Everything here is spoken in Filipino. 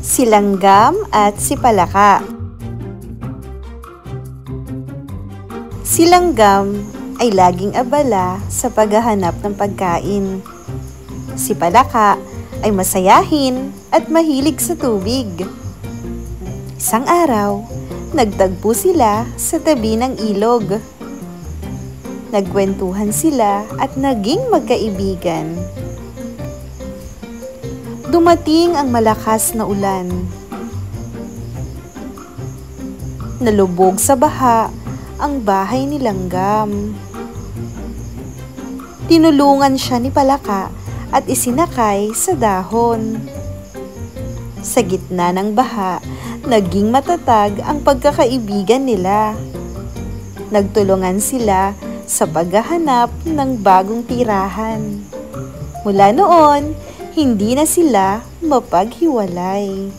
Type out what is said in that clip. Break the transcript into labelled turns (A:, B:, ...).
A: Si Langgam at si Palaka. Si Langgam ay laging abala sa paghahanap ng pagkain. Si Palaka ay masayahin at mahilig sa tubig. Isang araw, nagtagpo sila sa tabi ng ilog. Nagkwentuhan sila at naging magkaibigan. Dumating ang malakas na ulan. Nalubog sa baha ang bahay ni Langgam. Tinulungan siya ni Palaka at isinakay sa dahon. Sa gitna ng baha, naging matatag ang pagkakaibigan nila. Nagtulungan sila sa paghahanap ng bagong tirahan. Mula noon, hindi na sila mapaghiwalay.